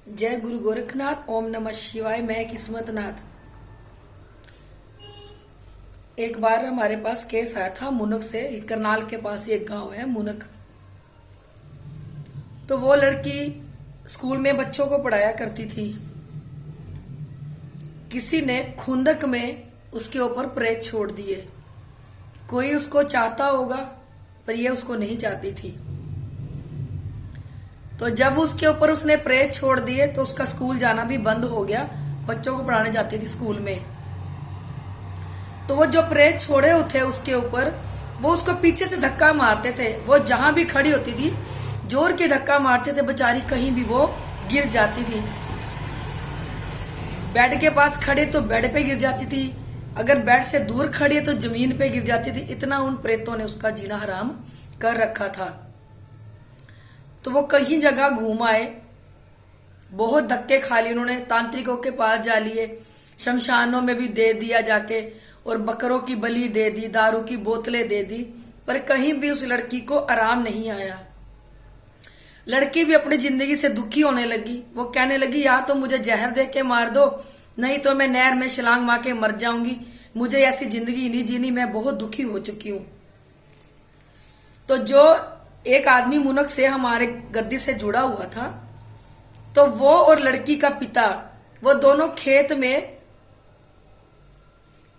जय गुरु गोरखनाथ। ओम नमः शिवाय। मैं किस्मत नाथ। एक बार हमारे पास केस आया था मुनक से। करनाल के पास एक गांव है मुनक। तो वो लड़की स्कूल में बच्चों को पढ़ाया करती थी। किसी ने खुंदक में उसके ऊपर प्रेत छोड़ दिए। कोई उसको चाहता होगा पर ये उसको नहीं चाहती थी। तो जब उसके ऊपर उसने प्रेत छोड़ दिए तो उसका स्कूल जाना भी बंद हो गया। बच्चों को पढ़ाने जाती थी स्कूल में। तो वो जो प्रेत छोड़े थे उसके ऊपर, वो उसको पीछे से धक्का मारते थे। वो जहां भी खड़ी होती थी जोर के धक्का मारते थे, बेचारी कहीं भी वो गिर जाती थी। बेड के पास खड़े तो बेड पे गिर जाती थी, अगर बेड से दूर खड़ी है तो जमीन पे गिर जाती थी। इतना उन प्रेतों ने उसका जीना हराम कर रखा था। तो वो कहीं जगह घूम आए, बहुत धक्के खा लिए उन्होंने। तांत्रिकों के पास जा लिए, शमशानों में भी दे दिया जाके, और बकरों की बलि दे दी, दारू की बोतलें दे दी, पर कहीं भी उस लड़की को आराम नहीं आया। लड़की भी अपनी जिंदगी से दुखी होने लगी। वो कहने लगी या तो मुझे जहर दे के मार दो, नहीं तो मैं नहर में छलांग मार के मर जाऊंगी। मुझे ऐसी जिंदगी नहीं जीनी, मैं बहुत दुखी हो चुकी हूं। तो जो एक आदमी मुनक से हमारे गद्दी से जुड़ा हुआ था, तो वो और लड़की का पिता, वो दोनों खेत में,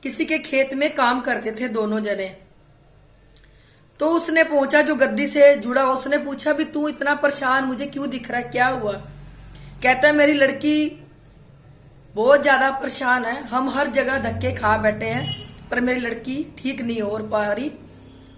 किसी के खेत में काम करते थे दोनों जने। तो उसने पहुंचा, जो गद्दी से जुड़ा, उसने पूछा भी तू इतना परेशान मुझे क्यों दिख रहा है, क्या हुआ? कहता है मेरी लड़की बहुत ज्यादा परेशान है, हम हर जगह धक्के खा बैठे हैं पर मेरी लड़की ठीक नहीं हो पा रही।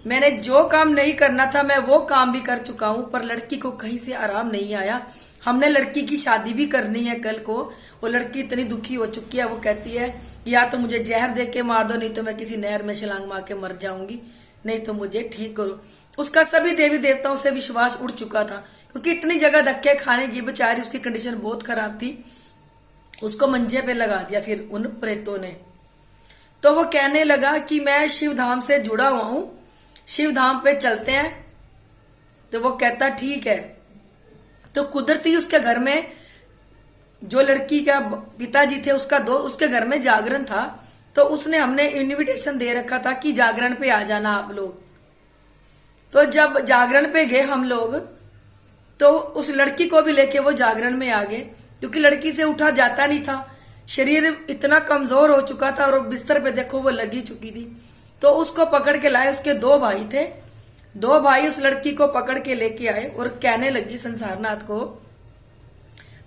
मैंने जो काम नहीं करना था मैं वो काम भी कर चुका हूं, पर लड़की को कहीं से आराम नहीं आया। हमने लड़की की शादी भी करनी है कल को। वो लड़की इतनी दुखी हो चुकी है, वो कहती है या तो मुझे जहर दे के मार दो, नहीं तो मैं किसी नहर में छलांग मार के मर जाऊंगी, नहीं तो मुझे ठीक करो। उसका सभी देवी देवताओं से विश्वास उड़ चुका था, क्योंकि इतनी जगह धक्के खाने की, बेचारी उसकी कंडीशन बहुत खराब थी। उसको मंजे पे लगा दिया फिर उन प्रेतों ने। तो वो कहने लगा कि मैं शिव धाम से जुड़ा हुआ हूं, शिव धाम पे चलते हैं। तो वो कहता ठीक है। तो कुदरती उसके घर में, जो लड़की का पिताजी थे उसके घर में जागरण था। तो उसने हमने इनविटेशन दे रखा था कि जागरण पे आ जाना आप लोग। तो जब जागरण पे गए हम लोग, तो उस लड़की को भी लेके वो जागरण में आ गए, क्योंकि लड़की से उठा जाता नहीं था। शरीर इतना कमजोर हो चुका था और बिस्तर पे देखो वो लगी चुकी थी। तो उसको पकड़ के लाए। उसके दो भाई थे, दो भाई उस लड़की को पकड़ के लेके आए और कहने लगी संसारनाथ को,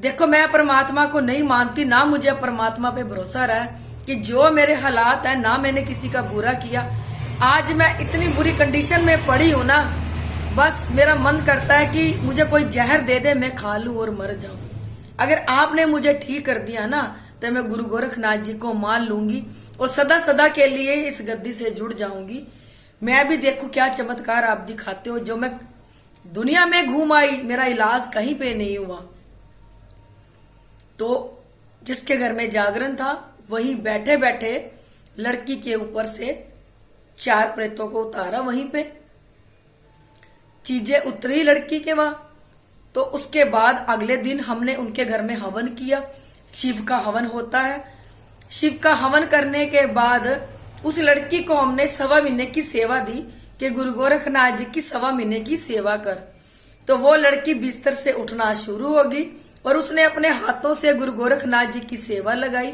देखो मैं परमात्मा को नहीं मानती, ना मुझे परमात्मा पे भरोसा रहा है कि जो मेरे हालात है, ना मैंने किसी का बुरा किया। आज मैं इतनी बुरी कंडीशन में पड़ी हूं ना, बस मेरा मन करता है कि मुझे कोई जहर दे दे, मैं खा लूं और मर जाऊं। अगर आपने मुझे ठीक कर दिया ना, तो मैं गुरु गोरखनाथ जी को मान लूंगी और सदा सदा के लिए इस गद्दी से जुड़ जाऊंगी। मैं भी देखूं क्या चमत्कार आप दिखाते हो। जो मैं दुनिया में घूम आई, मेरा इलाज कहीं पे नहीं हुआ। तो जिसके घर में जागरण था, वहीं बैठे बैठे लड़की के ऊपर से 4 प्रेतों को उतारा। वहीं पे चीजें उतरी लड़की के वहां। तो उसके बाद अगले दिन हमने उनके घर में हवन किया। शिव का हवन होता है। शिव का हवन करने के बाद उस लड़की को हमने 1.25 महीने की सेवा दी कि गुरु गोरखनाथ जी की 1.25 महीने की सेवा कर। तो वो लड़की बिस्तर से उठना शुरू होगी और उसने अपने हाथों से गुरु गोरखनाथ जी की सेवा लगाई।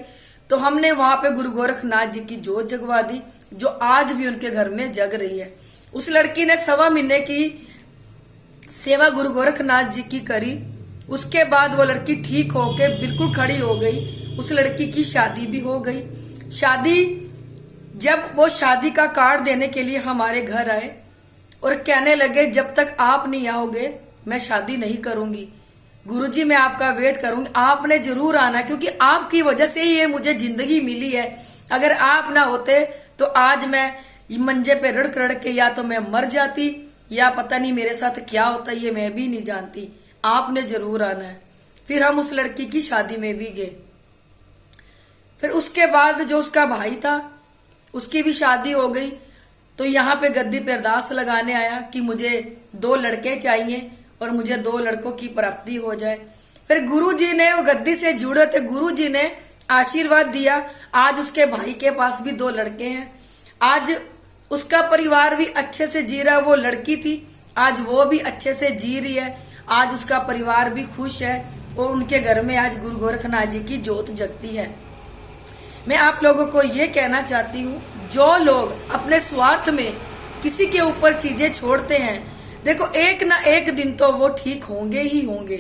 तो हमने वहां पे गुरु गोरखनाथ जी की जोत जगवा दी, जो आज भी उनके घर में जग रही है। उस लड़की ने 1.25 महीने की सेवा गुरु गोरखनाथ जी की करी। उसके बाद वो लड़की ठीक होके बिल्कुल खड़ी हो गई। उस लड़की की शादी भी हो गई। शादी, जब वो शादी का कार्ड देने के लिए हमारे घर आए और कहने लगे जब तक आप नहीं आओगे मैं शादी नहीं करूंगी, गुरुजी मैं आपका वेट करूंगी, आपने जरूर आना, क्योंकि आपकी वजह से ही ये मुझे जिंदगी मिली है। अगर आप ना होते तो आज मैं मंजे पे रड़क रड़ के या तो मैं मर जाती, या पता नहीं मेरे साथ क्या होता, ये मैं भी नहीं जानती। आपने जरूर आना है। फिर हम उस लड़की की शादी में भी गए। फिर उसके बाद जो उसका भाई था, उसकी भी शादी हो गई। तो यहाँ पे गद्दी पे अरदास लगाने आया कि मुझे 2 लड़के चाहिए और मुझे 2 लड़कों की प्राप्ति हो जाए। फिर गुरुजी ने वो गद्दी से जुड़े थे, गुरुजी ने आशीर्वाद दिया। आज उसके भाई के पास भी 2 लड़के हैं, आज उसका परिवार भी अच्छे से जी रहा। वो लड़की थी, आज वो भी अच्छे से जी रही है, आज उसका परिवार भी खुश है और उनके घर में आज गुरु गोरखनाथ जी की ज्योत जगती है। मैं आप लोगों को ये कहना चाहती हूँ, जो लोग अपने स्वार्थ में किसी के ऊपर चीजें छोड़ते हैं, देखो एक ना एक दिन तो वो ठीक होंगे ही होंगे,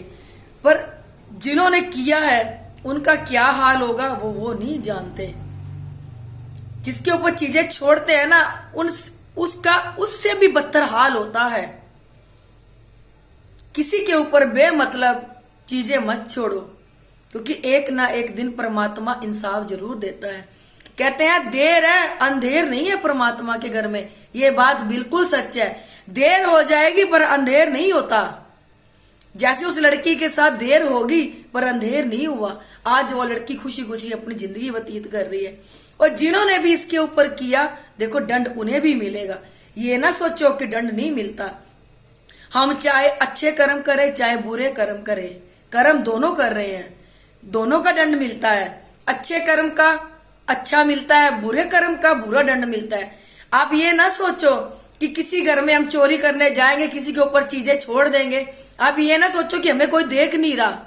पर जिन्होंने किया है उनका क्या हाल होगा वो नहीं जानते। जिसके ऊपर चीजें छोड़ते हैं ना, उसका उससे भी बदतर हाल होता है। किसी के ऊपर बेमतलब चीजें मत छोड़ो, क्योंकि एक ना एक दिन परमात्मा इंसाफ जरूर देता है। कहते हैं देर है अंधेर नहीं है परमात्मा के घर में, ये बात बिल्कुल सच है। देर हो जाएगी पर अंधेर नहीं होता। जैसे उस लड़की के साथ देर होगी पर अंधेर नहीं हुआ। आज वो लड़की खुशी खुशी अपनी जिंदगी व्यतीत कर रही है, और जिन्होंने भी इसके ऊपर किया, देखो दंड उन्हें भी मिलेगा। ये ना सोचो कि दंड नहीं मिलता। हम चाहे अच्छे कर्म करें चाहे बुरे कर्म करें, कर्म दोनों कर रहे हैं, दोनों का दंड मिलता है। अच्छे कर्म का अच्छा मिलता है, बुरे कर्म का बुरा दंड मिलता है। आप ये ना सोचो कि किसी घर में हम चोरी करने जाएंगे, किसी के ऊपर चीजें छोड़ देंगे। आप ये ना सोचो कि हमें कोई देख नहीं रहा,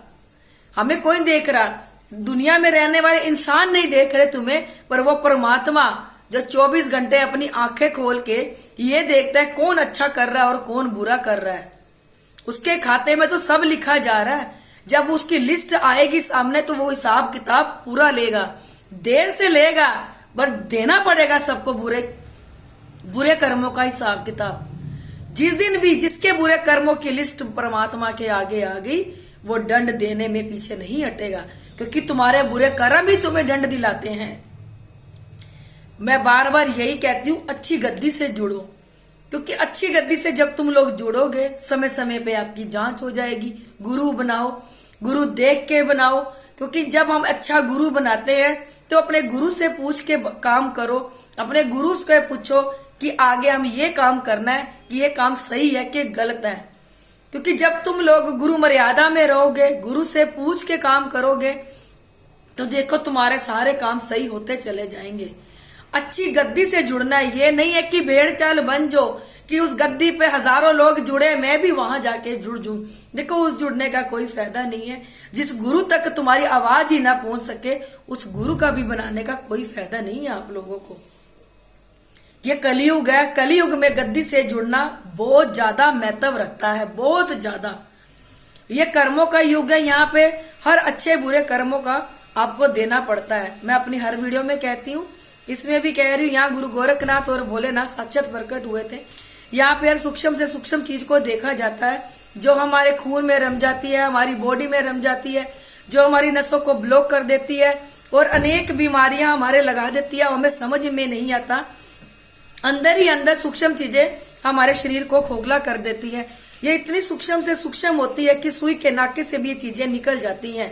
हमें कोई देख रहा। दुनिया में रहने वाले इंसान नहीं देख रहे तुम्हें, पर वो परमात्मा जो 24 घंटे अपनी आंखें खोल के ये देखता है कौन अच्छा कर रहा है और कौन बुरा कर रहा है। उसके खाते में तो सब लिखा जा रहा है। जब उसकी लिस्ट आएगी सामने तो वो हिसाब किताब पूरा लेगा, देर से लेगा बट देना पड़ेगा सबको बुरे कर्मों का हिसाब किताब। जिस दिन भी जिसके बुरे कर्मों की लिस्ट परमात्मा के आगे आ गई, वो दंड देने में पीछे नहीं हटेगा, क्योंकि तुम्हारे बुरे कर्म ही तुम्हें दंड दिलाते हैं। मैं बार बार यही कहती हूँ, अच्छी गद्दी से जुड़ो, क्योंकि अच्छी गद्दी से जब तुम लोग जुड़ोगे, समय समय पे आपकी जांच हो जाएगी। गुरु बनाओ, गुरु देख के बनाओ, क्योंकि जब हम अच्छा गुरु बनाते हैं तो अपने गुरु से पूछ के काम करो। अपने गुरु से पूछो कि आगे हम ये काम करना है, कि ये काम सही है कि गलत है। क्योंकि जब तुम लोग गुरु मर्यादा में रहोगे, गुरु से पूछ के काम करोगे, तो देखो तुम्हारे सारे काम सही होते चले जाएंगे। अच्छी गद्दी से जुड़ना है, ये नहीं है कि भेड़ चाल बन जाओ कि उस गद्दी पे हजारों लोग जुड़े, मैं भी वहां जाके जुड़ जाऊं। देखो उस जुड़ने का कोई फायदा नहीं है। जिस गुरु तक तुम्हारी आवाज ही ना पहुंच सके, उस गुरु का भी बनाने का कोई फायदा नहीं है आप लोगों को। ये कलयुग है, कलयुग में गद्दी से जुड़ना बहुत ज्यादा महत्व रखता है, बहुत ज्यादा। ये कर्मों का युग है, यहाँ पे हर अच्छे बुरे कर्मों का आपको देना पड़ता है। मैं अपनी हर वीडियो में कहती हूँ, इसमें भी कह रही हूँ, यहाँ गुरु गोरखनाथ और भोलेनाथ साक्षात प्रकट हुए थे। यहाँ पे हर सूक्ष्म से सूक्ष्म चीज को देखा जाता है, जो हमारे खून में रम जाती है, हमारी बॉडी में रम जाती है, जो हमारी नसों को ब्लॉक कर देती है और अनेक बीमारियां हमारे लगा देती है, हमें समझ में नहीं आता। अंदर ही अंदर सूक्ष्म चीजें हमारे शरीर को खोखला कर देती है। ये इतनी सूक्ष्म से सूक्ष्म होती है कि सुई के नाके से भी ये चीजें निकल जाती हैं।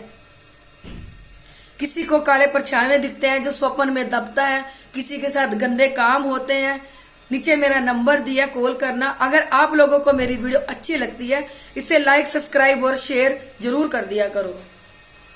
किसी को काले परछावे दिखते हैं जो स्वप्न में दबता है, किसी के साथ गंदे काम होते हैं। नीचे मेरा नंबर दिया, कॉल करना। अगर आप लोगों को मेरी वीडियो अच्छी लगती है, इसे लाइक, सब्सक्राइब और शेयर जरूर कर दिया करो।